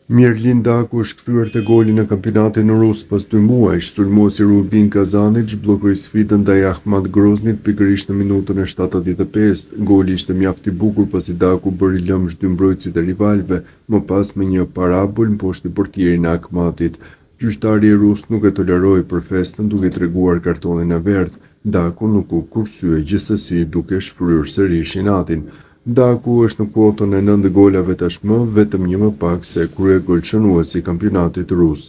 Miralin Daku është kthyer te goli në kampionatin rus pas 2 muajsh. Sulmuesi Rubin Kazanic bllokoi sfidën ndaj Ahmad Groznit pikërisht në minutën e 75. Goli ishte mjaft i bukur pasi Daku bëri lëmsh dy mbrojtësit e rivalëve, më pas me një parabol mposhtë portierin e Ahmadit. Gjyqtari rus nuk e toleroi për festën duke i treguar kartonin e verdhë. Daku nuk u kursye gjithsesi duke shfryrë sërish inatin. Daku është në kuotën e 9 golave tashmë, vetëm një më pak se kryegolçënuesi i kampionatit rus.